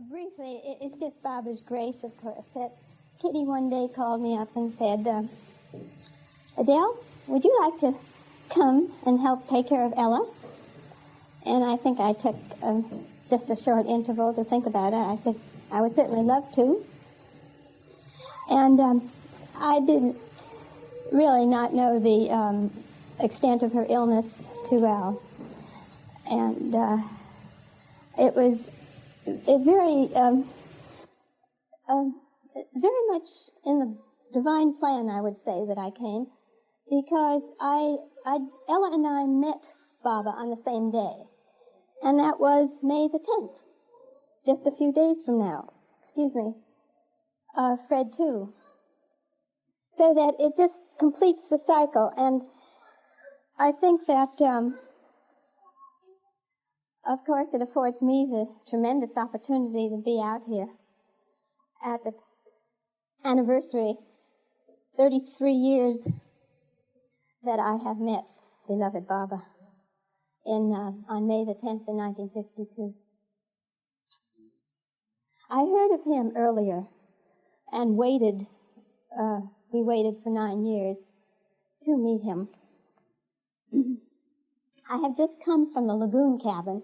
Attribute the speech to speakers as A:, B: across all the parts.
A: Briefly, it's just Baba's grace, of course, that Kitty one day called me up and said, Adele, would you like to come and help take care of Ella? And I think I took just a short interval to think about it. I said, I would certainly love to. And I didn't really not know the extent of her illness too well. And it was very much in the divine plan, I would say, that I came, because Ella and I met Baba on the same day, and that was May the 10th, just a few days from now. Excuse me, Fred too. So that it just completes the cycle, and I think that, of course, it affords me the tremendous opportunity to be out here at the anniversary, 33 years that I have met beloved Baba on May the 10th in 1952. I heard of him earlier and we waited for 9 years to meet him. I have just come from the lagoon cabin,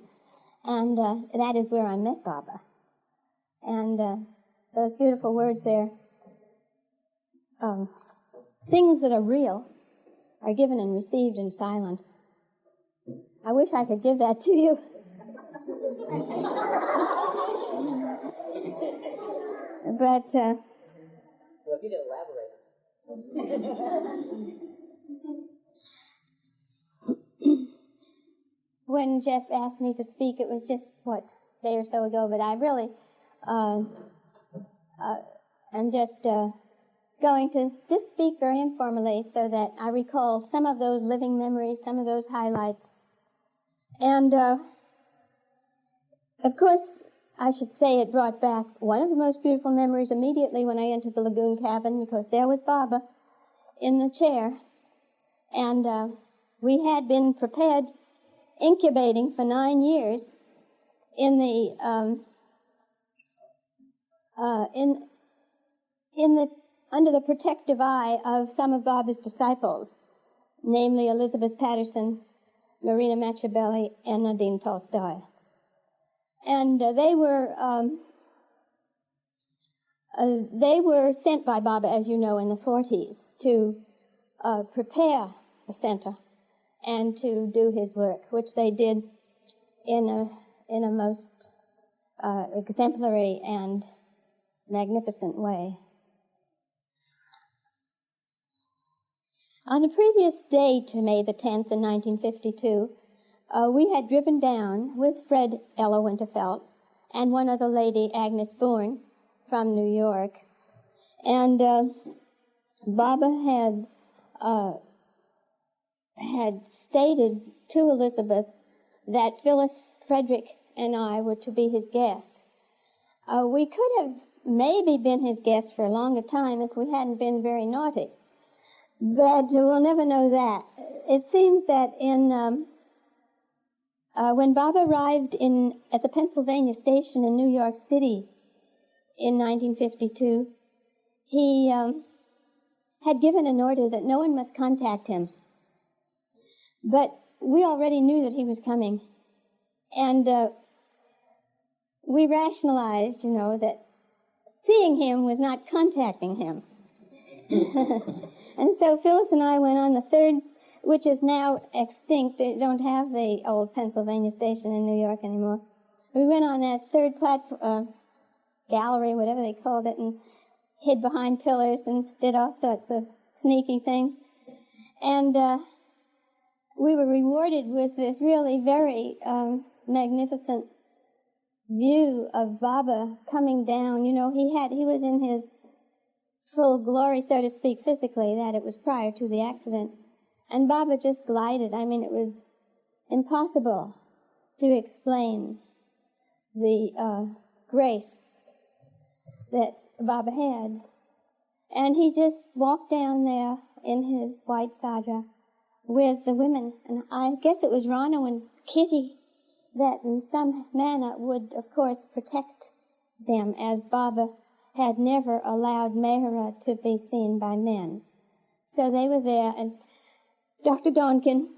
A: and that is where I met Baba. And those beautiful words there, things that are real are given and received in silence. I wish I could give that to you. But,
B: well, if you didn't elaborate.
A: When Jeff asked me to speak, it was just, a day or so ago, but I really am just going to just speak very informally so that I recall some of those living memories, some of those highlights. And, of course, I should say it brought back one of the most beautiful memories immediately when I entered the lagoon cabin, because there was Baba in the chair, and we had been prepared, incubating for 9 years in the under the protective eye of some of Baba's disciples, namely Elizabeth Patterson, Marina Machiavelli, and Nadine Tolstoy. And they were sent by Baba, as you know, in the 40s to prepare the center and to do his work, which they did in a most exemplary and magnificent way. On the previous day to May the 10th in 1952, we had driven down with Fred Ella Winterfeld and one other lady, Agnes Bourne, from New York. And Baba had stated to Elizabeth that Phyllis, Frederick, and I were to be his guests. We could have maybe been his guests for a longer time if we hadn't been very naughty. But we'll never know that. It seems that when Baba arrived at the Pennsylvania station in New York City in 1952, he had given an order that no one must contact him. But we already knew that he was coming. And we rationalized, that seeing him was not contacting him. And so Phyllis and I went on the third, which is now extinct. They don't have the old Pennsylvania station in New York anymore. We went on that third platform, gallery, whatever they called it, and hid behind pillars and did all sorts of sneaky things. And we were rewarded with this really very magnificent view of Baba coming down. He was in his full glory, so to speak, physically. That it was prior to the accident. And Baba just glided. I mean, it was impossible to explain the grace that Baba had. And he just walked down there in his white sadra with the women. And I guess it was Rano and Kitty that in some manner would, of course, protect them, as Baba had never allowed Mehera to be seen by men. So they were there, and Dr. Donkin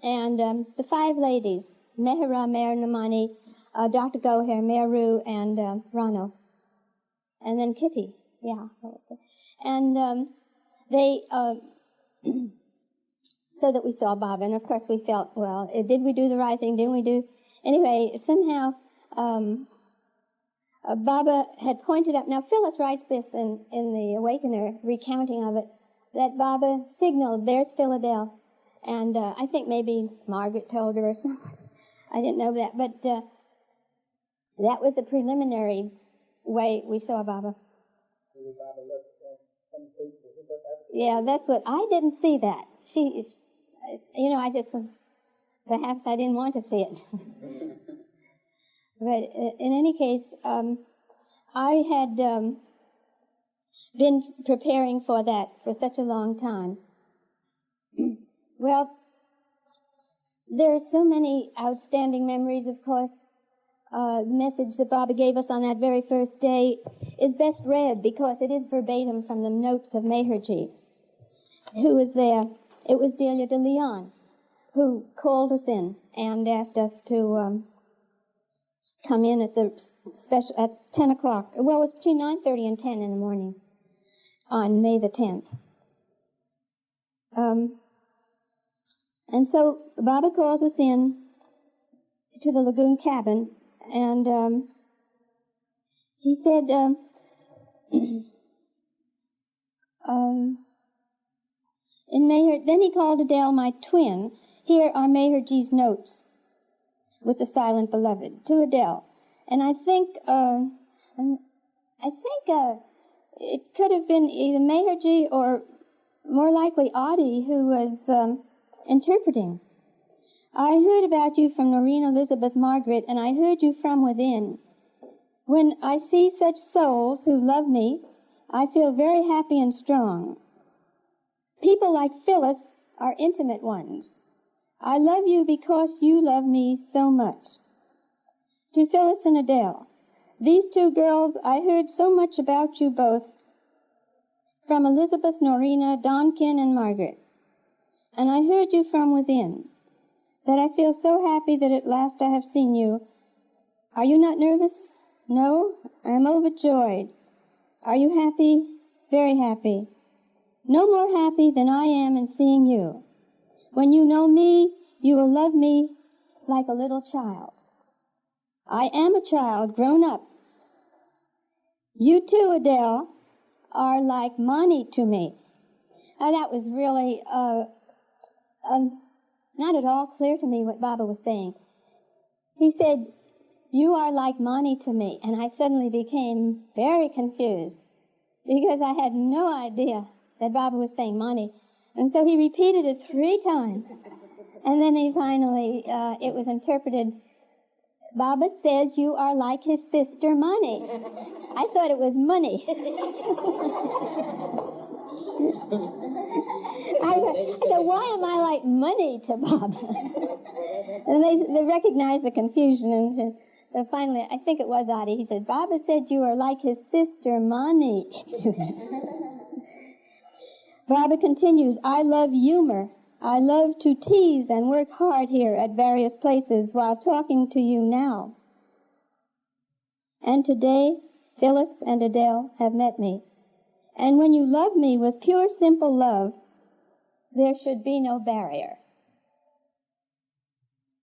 A: and the 5 ladies, Mehera, Meher Namani, Dr. Goher, Meru, and Rano. And then Kitty, yeah. And they, so that we saw Baba. And of course we felt, well, did we do the right thing? Didn't we do? Anyway, somehow Baba had pointed out, now Phyllis writes this in the Awakener, recounting of it, that Baba signaled, there's Philadelphia. And I think maybe Margaret told her or something. I didn't know that. But that was the preliminary way we saw Baba. Yeah, that's what, I didn't see that. I just was, perhaps I didn't want to see it. But in any case, I had been preparing for that for such a long time. Well, there are so many outstanding memories, of course. The message that Baba gave us on that very first day is best read because it is verbatim from the notes of Meherji, who was there. It was Delia de Leon who called us in and asked us to come in at the special at 10 o'clock. Well, it was between 9:30 and 10 in the morning on May the 10th. And so Baba calls us in to the lagoon cabin, and he said, then he called Adele, my twin. Here are Meherji's notes with the silent beloved to Adele. And I think it could have been either Meherji or more likely Audie who was interpreting. I heard about you from Noreen Elizabeth Margaret, and I heard you from within. When I see such souls who love me, I feel very happy and strong. People like Phyllis are intimate ones. I love you because you love me so much. To Phyllis and Adele, these 2 girls, I heard so much about you both from Elizabeth, Norina, Donkin, and Margaret. And I heard you from within, that I feel so happy that at last I have seen you. Are you not nervous? No? I am overjoyed. Are you happy? Very happy. No more happy than I am in seeing you. When you know me, you will love me like a little child. I am a child grown up. You too, Adele, are like Mani to me. Now that was really not at all clear to me what Baba was saying. He said, you are like Mani to me, and I suddenly became very confused because I had no idea that Baba was saying Mani. And so he repeated it 3 times. And then he finally, it was interpreted, Baba says you are like his sister Mani. I thought it was money. I thought, why am I like money to Baba? And they recognized the confusion, and so finally, I think it was Adi, he said, Baba said you are like his sister Mani to him. Baba continues, I love humor. I love to tease and work hard here at various places while talking to you now. And today, Phyllis and Adele have met me. And when you love me with pure, simple love, there should be no barrier.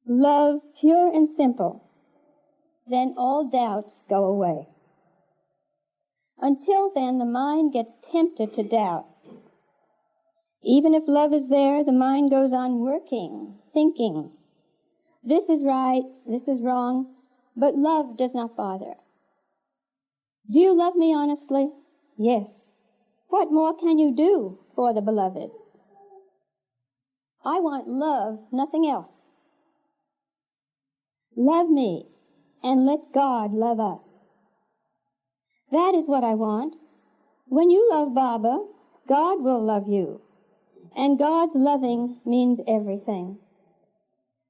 A: Love pure and simple, then all doubts go away. Until then, the mind gets tempted to doubt. Even if love is there, the mind goes on working, thinking. This is right, this is wrong, but love does not bother. Do you love me honestly? Yes. What more can you do for the beloved? I want love, nothing else. Love me, and let God love us. That is what I want. When you love Baba, God will love you. And God's loving means everything.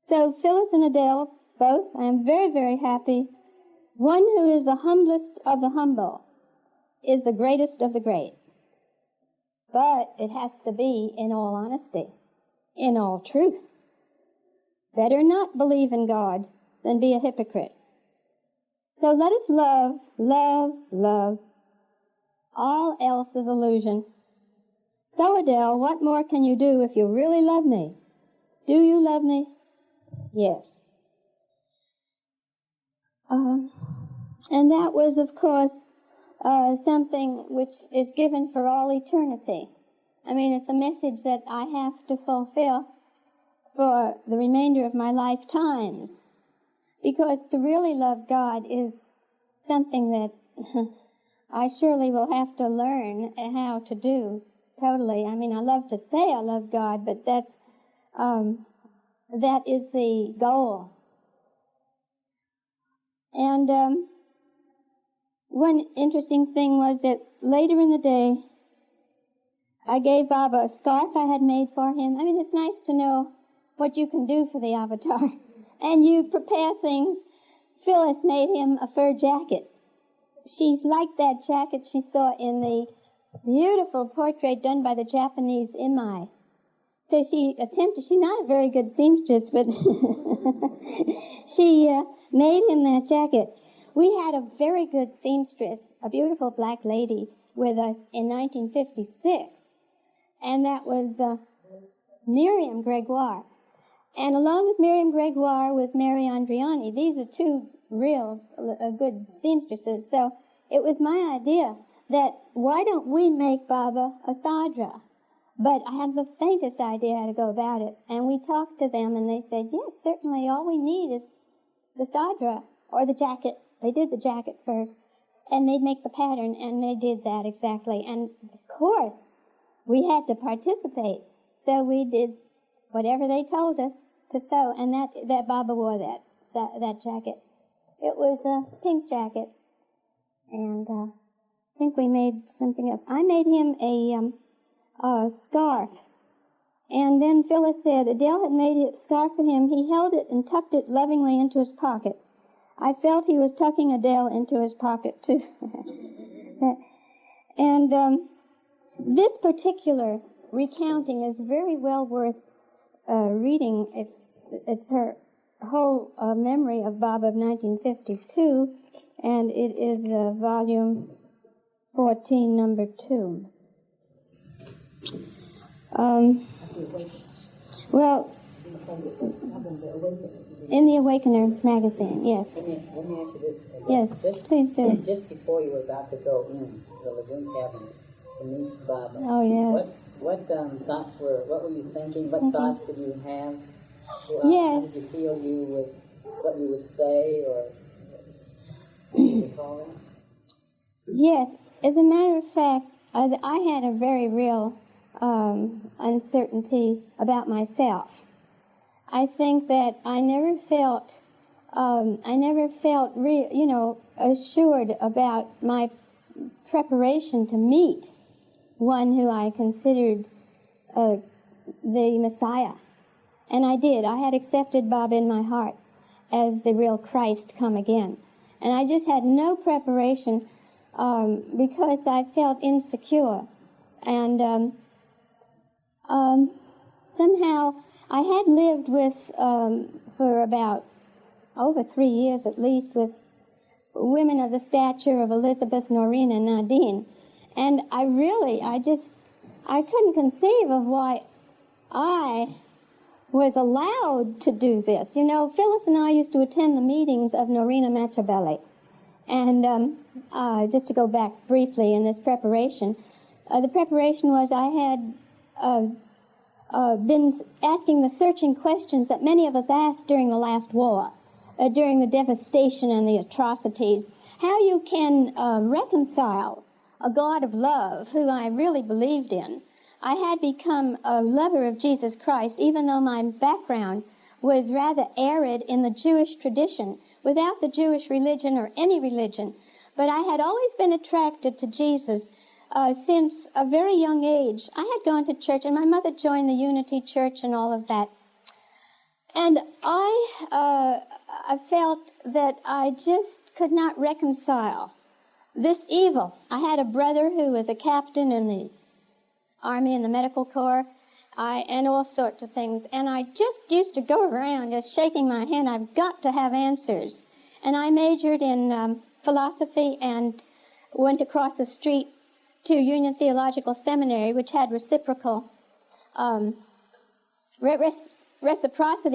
A: So Phyllis and Adele, both, I am very, very happy One who is the humblest of the humble is the greatest of the great. But it has to be in all honesty, in all truth. Better not believe in God than be a hypocrite. So let us love, love, love. All else is illusion. So, Adele, what more can you do if you really love me? Do you love me? Yes. And that was, of course, something which is given for all eternity. I mean, it's a message that I have to fulfill for the remainder of my lifetimes. Because to really love God is something that I surely will have to learn how to do totally. I mean, I love to say I love God, but that is the goal. And one interesting thing was that later in the day, I gave Baba a scarf I had made for him. I mean, it's nice to know what you can do for the avatar. And you prepare things. Phyllis made him a fur jacket. She's like that jacket she saw in the beautiful portrait done by the Japanese Imai. So she attempted, she's not a very good seamstress, but she made him that jacket. We had a very good seamstress, a beautiful black lady, with us in 1956, and that was Miriam Gregoire. And along with Miriam Gregoire was Mary Andriani. These are two real good seamstresses. So it was my idea that why don't we make Baba a sadra? But I had the faintest idea how to go about it. And we talked to them, and they said, yes, certainly all we need is the sadra, or the jacket. They did the jacket first, and they'd make the pattern, and they did that exactly. And, of course, we had to participate. So we did whatever they told us to sew, and that Baba wore that jacket. It was a pink jacket, and I think we made something else. I made him a scarf, and then Phyllis said Adele had made a scarf for him. He held it and tucked it lovingly into his pocket. I felt he was tucking Adele into his pocket, too. And this particular recounting is very well worth reading. It's her whole memory of Baba of 1952, and it is volume 14, number 2. Well, in the Awakener magazine, yes.
B: Let me ask you this.
A: Yes, please do.
B: Just before you were about to go in the lagoon cabin to meet Baba,
A: Oh, yes.
B: what were you thinking? What thoughts did you have?
A: Yes.
B: How did you feel what you would say, or do you recall that?
A: Yes. As a matter of fact, I had a very real uncertainty about myself. I think that I never felt assured about my preparation to meet one who I considered the Messiah. And I did. I had accepted Baba in my heart as the real Christ come again. And I just had no preparation because I felt insecure. And somehow I had lived with, for about over 3 years at least, with women of the stature of Elizabeth, Noreen, and Nadine. And I couldn't conceive of why I was allowed to do this. You know, Phyllis and I used to attend the meetings of Norina Machiavelli. And just to go back briefly in this preparation, the preparation was I had been asking the searching questions that many of us asked during the last war, during the devastation and the atrocities. How you can reconcile a God of love, who I really believed in. I had become a lover of Jesus Christ, even though my background was rather arid in the Jewish tradition, without the Jewish religion or any religion. But I had always been attracted to Jesus since a very young age. I had gone to church, and my mother joined the Unity Church and all of that. And I felt that I just could not reconcile this evil. I had a brother who was a captain in the Army and the Medical Corps, and all sorts of things. And I just used to go around just shaking my head. I've got to have answers. And I majored in philosophy and went across the street to Union Theological Seminary, which had reciprocity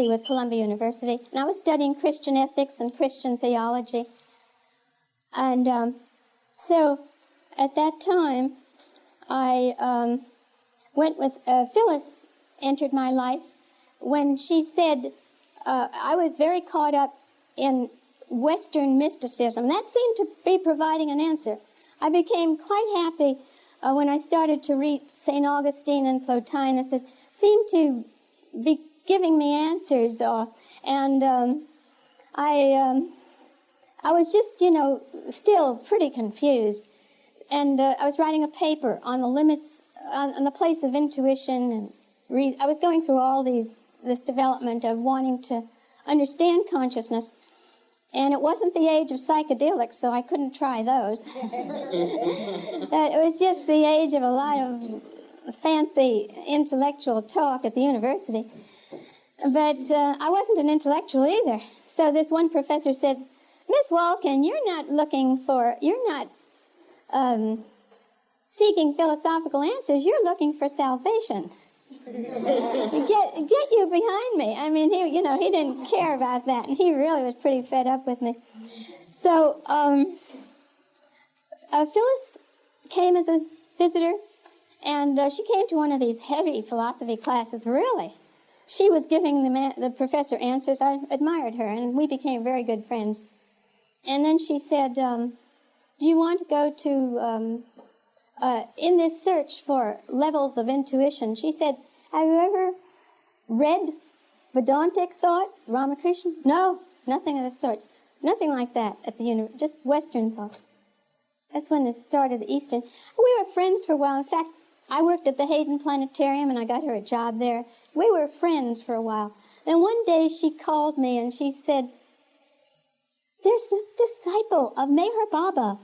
A: with Columbia University. And I was studying Christian ethics and Christian theology. And so at that time, I went with Phyllis entered my life when she said I was very caught up in Western mysticism. That seemed to be providing an answer. I became quite happy when I started to read St. Augustine and Plotinus. It seemed to be giving me answers, and I was just, still pretty confused. And I was writing a paper on the limits, on the place of intuition, and I was going through all this development of wanting to understand consciousness. And it wasn't the age of psychedelics, so I couldn't try those. It was just the age of a lot of fancy intellectual talk at the university. But I wasn't an intellectual either. So this one professor said, Miss Wolkin, you're not seeking philosophical answers, you're looking for salvation. Get you behind me. I mean, he didn't care about that, and he really was pretty fed up with me. So Phyllis came as a visitor, and she came to one of these heavy philosophy classes, really. She was giving the professor answers. I admired her, and we became very good friends. And then she said, do you want to go to, in this search for levels of intuition, she said, have you ever read Vedantic thought, Ramakrishna? No, nothing of the sort. Nothing like that at the just Western thought. That's when it started, the Eastern. We were friends for a while. In fact, I worked at the Hayden Planetarium, and I got her a job there. We were friends for a while. Then one day she called me, and she said, there's a disciple of Meher Baba.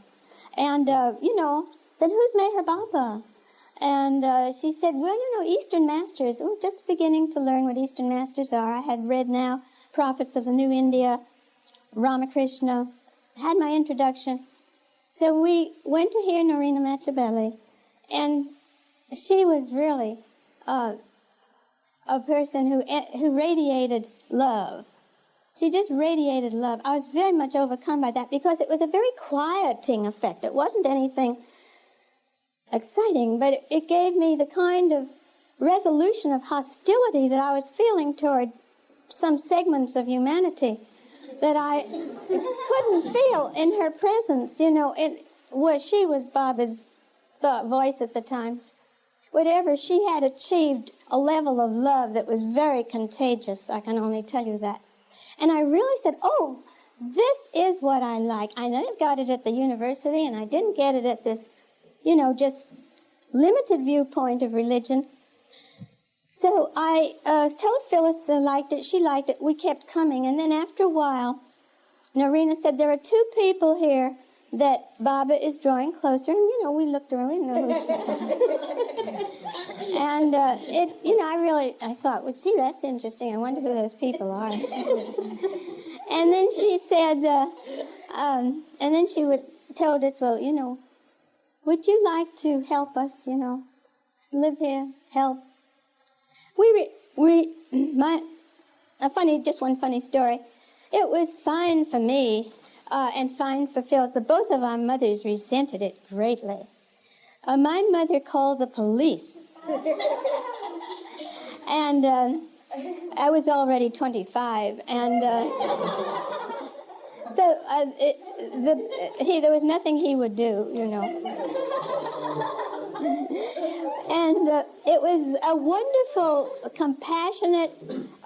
A: And, said, who's Meher Baba? And she said, well, Eastern Masters. Oh, just beginning to learn what Eastern Masters are. I had read now Prophets of the New India, Ramakrishna, had my introduction. So we went to hear Norina Machabeli, and she was really a person who radiated love. She just radiated love. I was very much overcome by that because it was a very quieting effect. It wasn't anything exciting, but it gave me the kind of resolution of hostility that I was feeling toward some segments of humanity that I couldn't feel in her presence. She was Baba's voice at the time. Whatever, she had achieved a level of love that was very contagious. I can only tell you that. And I really said, oh, this is what I like. I never got it at the university, and I didn't get it at this, just limited viewpoint of religion. So I told Phyllis I liked it. She liked it. We kept coming. And then after a while, Norina said, there are two people here that Baba is drawing closer. And, we looked around. We didn't know who she was. And I thought, well, gee, that's interesting. I wonder who those people are. And then she said, and then she told us, well, would you like to help us, live here, help? Just one funny story. It was fine for me and fine for Phyllis, but both of our mothers resented it greatly. My mother called the police. And I was already 25, and there was nothing he would do, And it was a wonderful, compassionate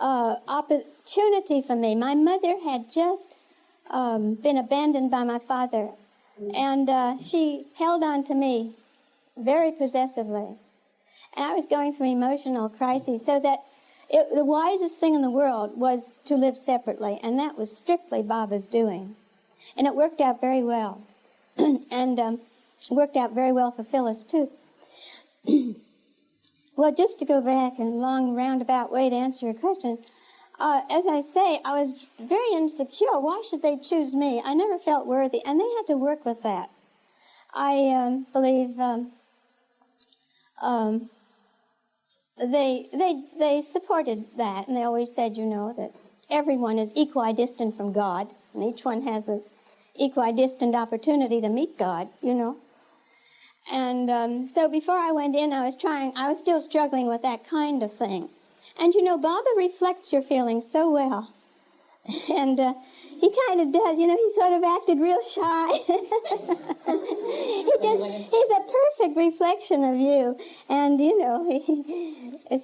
A: opportunity for me. My mother had just been abandoned by my father, and she held on to me very possessively. And I was going through emotional crises, so that The wisest thing in the world was to live separately, and that was strictly Baba's doing. And it worked out very well. And worked out very well for Phyllis, too. Well, just to go back in a long roundabout way to answer your question, as I say, I was very insecure. Why should they choose me? I never felt worthy, and they had to work with that. I believe they supported that, and they always said, you know, that everyone is equidistant from God, and each one has an equidistant opportunity to meet God, you know. And so before I went in, I was still struggling with that kind of thing. And you know, Baba reflects your feelings so well. And he kind of does, you know, he sort of acted real shy. He's a perfect reflection of you. And, you know,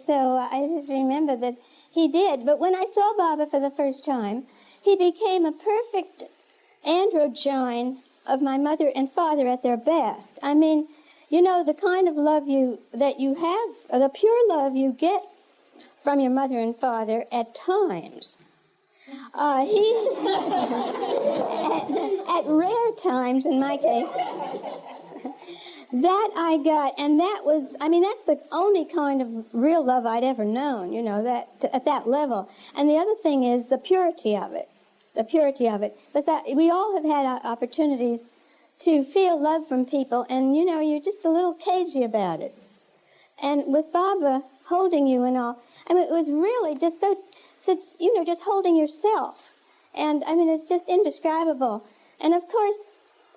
A: so I just remember that he did. But when I saw Baba for the first time, he became a perfect androgyne of my mother and father at their best. I mean, you know, the kind of love that you have, or the pure love you get from your mother and father at times. At rare times, in my case, that I got, and that was, I mean, that's the only kind of real love I'd ever known, you know, that at that level. And the other thing is the purity of it. The purity of it. Because we all have had opportunities to feel love from people, and, you know, you're just a little cagey about it. And with Baba holding you and all, I mean, it was really just such, you know, just holding yourself. And, I mean, it's just indescribable. And, of course,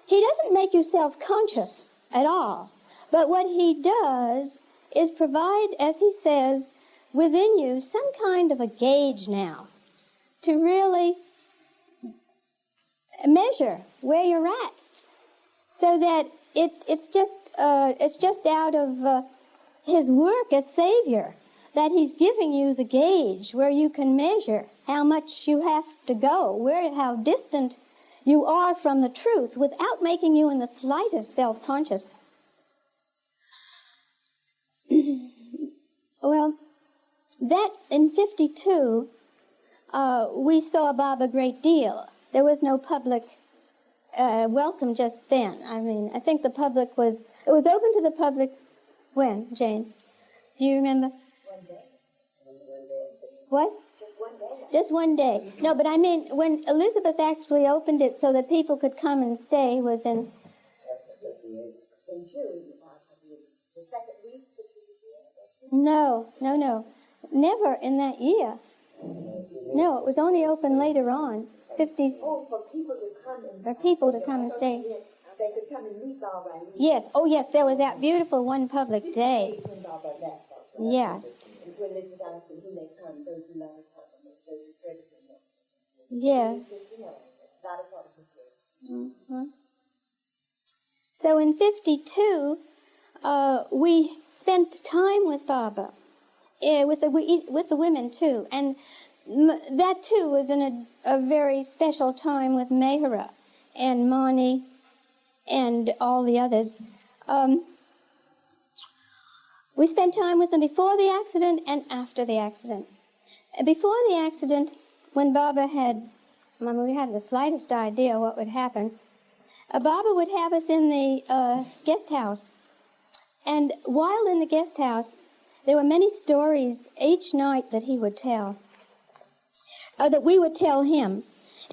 A: he doesn't make you self-conscious at all. But what he does is provide, as he says, within you some kind of a gauge now to really measure where you're at, so that it's just out of his work as Savior that he's giving you the gauge where you can measure how much you have to go, how distant you are from the truth, without making you in the slightest self-conscious. Well, that in 52, we saw Baba a great deal. There was no public welcome just then. I mean, I think it was open to the public when, Jane? Do you remember?
C: One day.
A: What?
C: Just one day.
A: Just one day. No, but I mean, when Elizabeth actually opened it so that people could come and stay was in
C: In June, the second week that you were here?
A: No. Never in that year. No, it was only open later on. 50.
C: Oh, for people to come and...
A: For people to come and stay.
C: They could come and meet Baba.
A: Yes. Oh, yes, there was that beautiful one public day. Yes.
C: And when this is asking who may come, those who love come, and those who credit them.
A: Yes.
C: You know, that is what it is.
A: Mm-hmm. So in 52, we spent time with Baba, with the women too, and that too was in a very special time with Mehera and Mani and all the others. We spent time with them before the accident and after the accident. Before the accident, when Baba we had the slightest idea what would happen, Baba would have us in the guest house. And while in the guest house, there were many stories each night that he would tell, that we would tell him.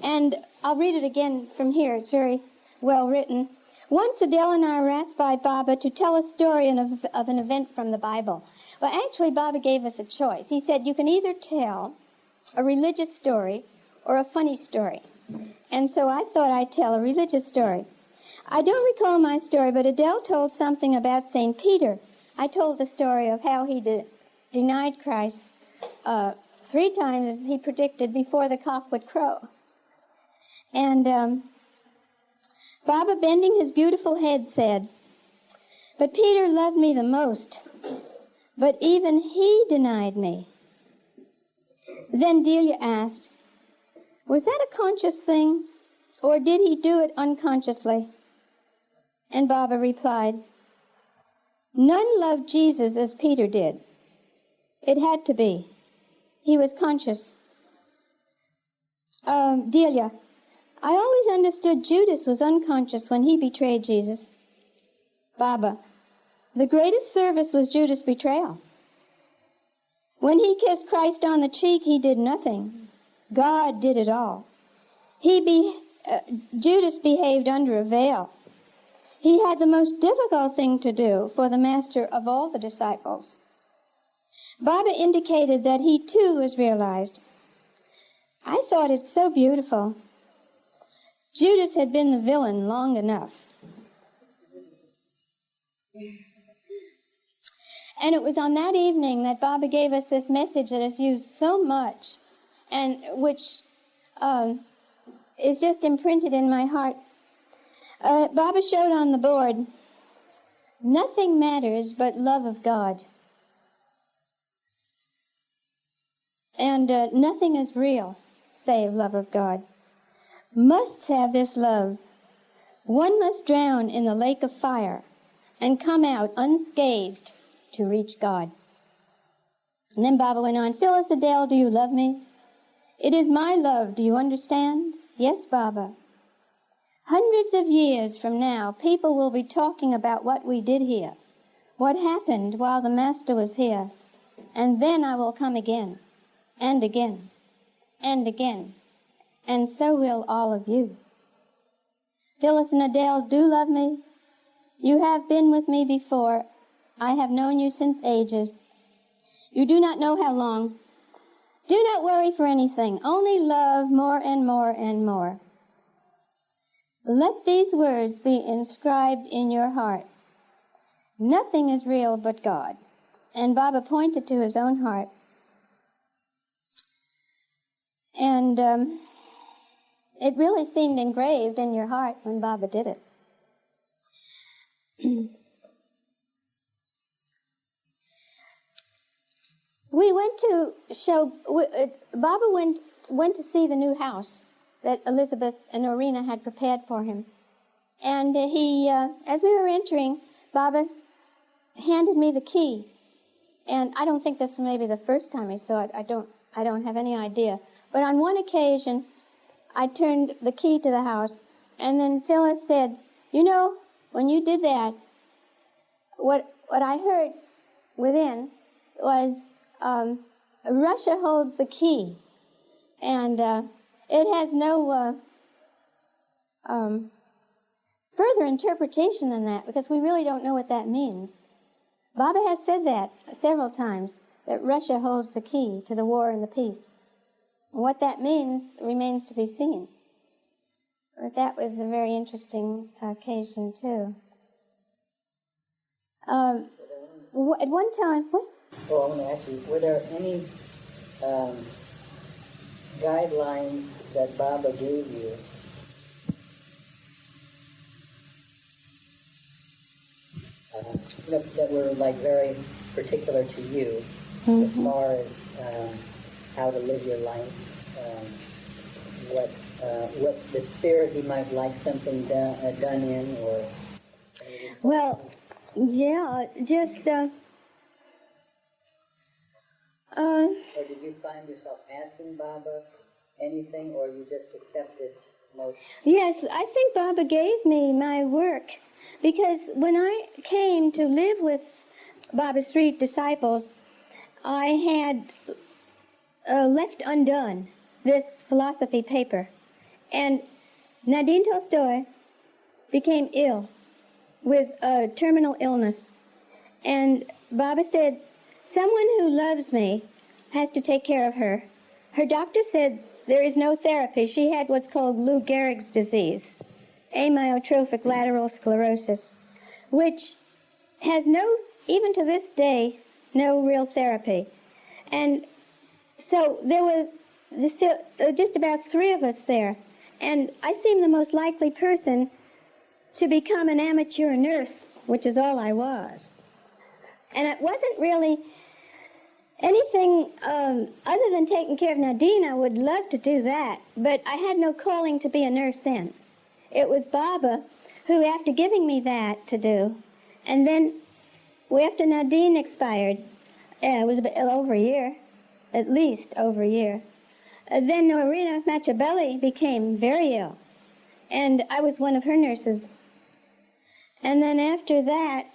A: And I'll read it again from here. It's very well written. Once Adele and I were asked by Baba to tell a story of an event from the Bible. Well, actually, Baba gave us a choice. He said, you can either tell a religious story or a funny story. And so I thought I'd tell a religious story. I don't recall my story, but Adele told something about St. Peter. I told the story of how he denied Christ 3 times, as he predicted, before the cock would crow. And Baba, bending his beautiful head, said, but Peter loved me the most, but even he denied me. Then Delia asked, was that a conscious thing, or did he do it unconsciously? And Baba replied, none loved Jesus as Peter did. It had to be. he was conscious. Delia, I always understood Judas was unconscious when he betrayed Jesus. Baba, the greatest service was Judas' betrayal. When he kissed Christ on the cheek, he did nothing. God did it all. Judas behaved under a veil. He had the most difficult thing to do for the master of all the disciples. Baba indicated that he too was realized. I thought it so beautiful. Judas had been the villain long enough. And it was on that evening that Baba gave us this message that is used so much, and which is just imprinted in my heart. Baba showed on the board, nothing matters but love of God. And nothing is real save love of God. Must have this love. One must drown in the lake of fire and come out unscathed to reach God. And then Baba went on, Phyllis Adele, do you love me? It is my love, do you understand? Yes, Baba. Hundreds of years from now, people will be talking about what we did here, what happened while the Master was here, and then I will come again, and again, and again, and so will all of you. Phyllis and Adele, do love me. You have been with me before. I have known you since ages. You do not know how long. Do not worry for anything. Only love more and more and more. Let these words be inscribed in your heart. Nothing is real but God. And Baba pointed to his own heart. And it really seemed engraved in your heart when Baba did it. We went to show, Baba went to see the new house that Elizabeth and Norina had prepared for him. And he, as we were entering, Baba handed me the key. And I don't think this was maybe the first time he saw it. I don't have any idea. But on one occasion, I turned the key to the house, and then Phyllis said, you know, when you did that, what I heard within was, Russia holds the key. And it has no further interpretation than that, because we really don't know what that means. Baba has said that several times, that Russia holds the key to the war and the peace. And what that means remains to be seen. But that was a very interesting occasion, too. At one time, what?
B: Oh, I want to ask you, were there any guidelines that Baba gave you that were like very particular to you, as far as how to live your life, what the spirit he might like something done in, or?
A: Well, yeah, just.
B: Or did you find yourself asking Baba anything, or you just accepted most?
A: Yes, I think Baba gave me my work, because when I came to live with Baba's 3 disciples, I had left undone this philosophy paper. And Nadine Tolstoy became ill with a terminal illness. And Baba said, someone who loves me has to take care of her. Her doctor said there is no therapy. She had what's called Lou Gehrig's disease, amyotrophic lateral sclerosis, which has no, even to this day, no real therapy. And so there was just about 3 of us there. And I seemed the most likely person to become an amateur nurse, which is all I was. And it wasn't really anything other than taking care of Nadine. I would love to do that, but I had no calling to be a nurse then. It was Baba who, after giving me that to do, and then after Nadine expired, it was over a year, at least over a year. Then Norina Machabelli became very ill, and I was one of her nurses. And then after that,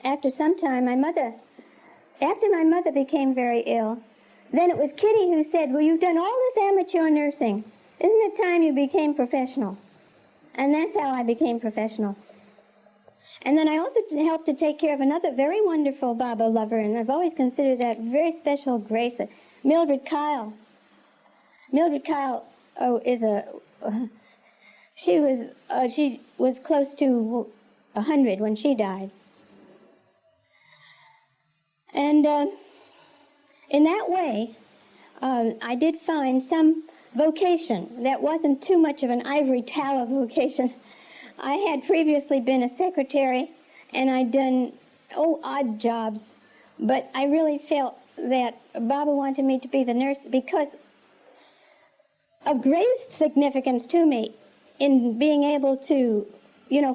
A: after some time, after my mother became very ill, then it was Kitty who said, well, you've done all this amateur nursing. Isn't it time you became professional? And that's how I became professional. And then I also helped to take care of another very wonderful Baba lover, and I've always considered that very special grace, Mildred Kyle. Mildred Kyle she was close to 100 when she died. And in that way, I did find some vocation that wasn't too much of an ivory tower vocation. I had previously been a secretary, and I'd done, odd jobs, but I really felt that Baba wanted me to be the nurse because of greatest significance to me in being able to,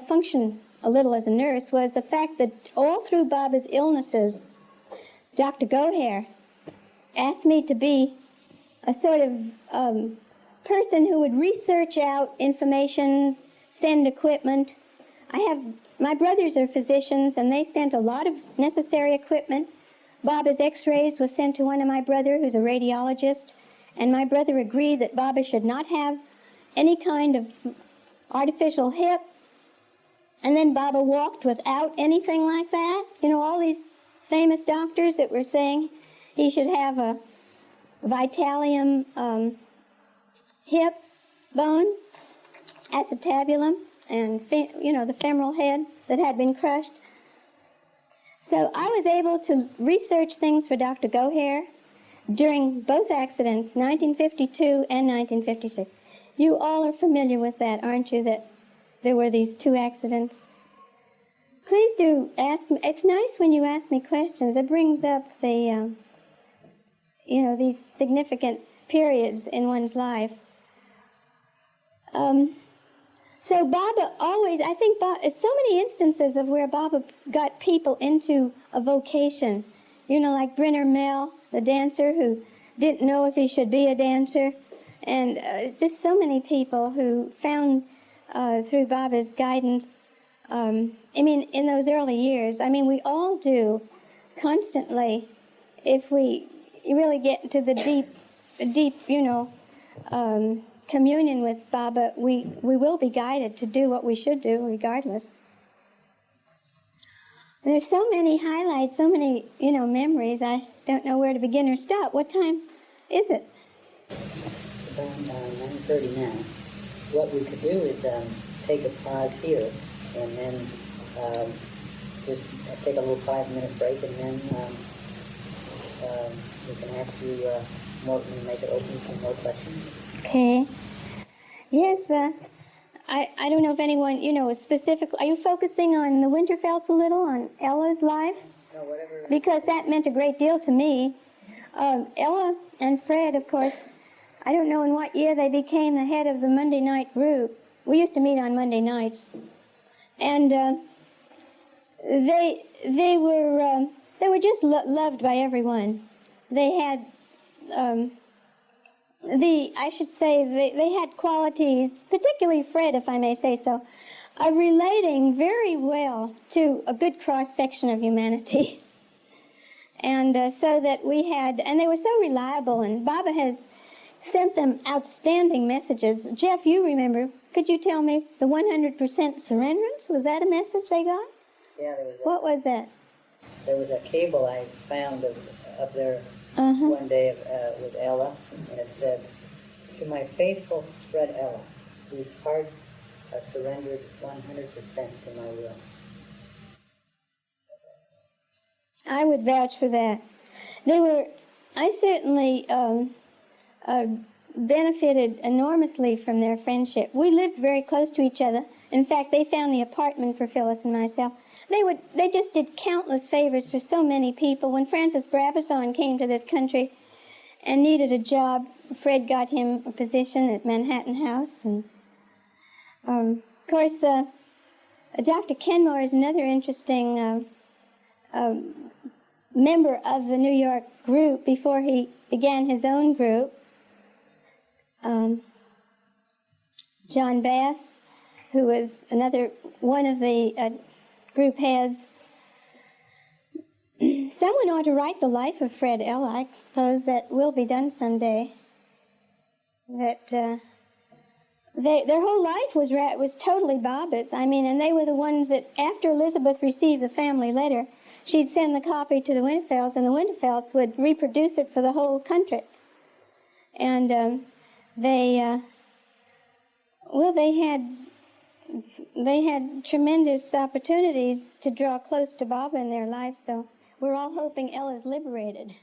A: function a little as a nurse was the fact that all through Baba's illnesses, Dr. Gohair asked me to be a sort of person who would research out information, send equipment. My brothers are physicians, and they sent a lot of necessary equipment. Baba's x-rays was sent to one of my brothers, who's a radiologist, and my brother agreed that Baba should not have any kind of artificial hip. And then Baba walked without anything like that. All these famous doctors that were saying he should have a Vitalium hip bone, acetabulum, and the femoral head that had been crushed. So I was able to research things for Dr. Gohair during both accidents, 1952 and 1956. You all are familiar with that, aren't you, that there were these two accidents? Please do ask me. It's nice when you ask me questions. It brings up the, these significant periods in one's life. So Baba always, I think it's so many instances of where Baba got people into a vocation. Like Brynner Mell, the dancer who didn't know if he should be a dancer. And just so many people who found through Baba's guidance, in those early years, we all do constantly if we really get into the deep, communion with Baba, we will be guided to do what we should do regardless. There's so many highlights, so many, memories. I don't know where to begin or stop. What time is it?
B: About 9:30 now. What we could do is take a pause here and then just take a little 5-minute break, and then we can ask you more, make it open for more questions.
A: Okay. Yes, I don't know if anyone, is specific. Are you focusing on the Winterfelds a little, on Ella's life?
B: No, whatever.
A: Because that meant a great deal to me. Ella and Fred, of course, I don't know in what year they became the head of the Monday night group. We used to meet on Monday nights. And they were just loved by everyone. They had they had qualities, particularly Fred, if I may say so, of relating very well to a good cross-section of humanity. And so that and they were so reliable, and Baba has sent them outstanding messages. Jeff, you remember, could you tell me the 100% surrenderance? Was that a message they got?
B: Yeah, there was
A: What was that?
B: There was a cable I found up there one day with Ella, and it said, "To my faithful Fred Ella, whose heart has surrendered 100% to my will."
A: I would vouch for that. I certainly benefited enormously from their friendship. We lived very close to each other. In fact, they found the apartment for Phyllis and myself. They just did countless favors for so many people. When Francis Brabazon came to this country and needed a job, Fred got him a position at Manhattan House. And of course, Dr. Kenmore is another interesting member of the New York group before he began his own group. John Bass, who was another one of the group heads. Someone ought to write the life of Fred Ella. I suppose that will be done someday. That their whole life was totally Baba's. I mean, and they were the ones that, after Elizabeth received the family letter, she'd send the copy to the Winterfelds, and the Winterfelds would reproduce it for the whole country. And they had tremendous opportunities to draw close to Baba in their life. So we're all hoping Ella's liberated.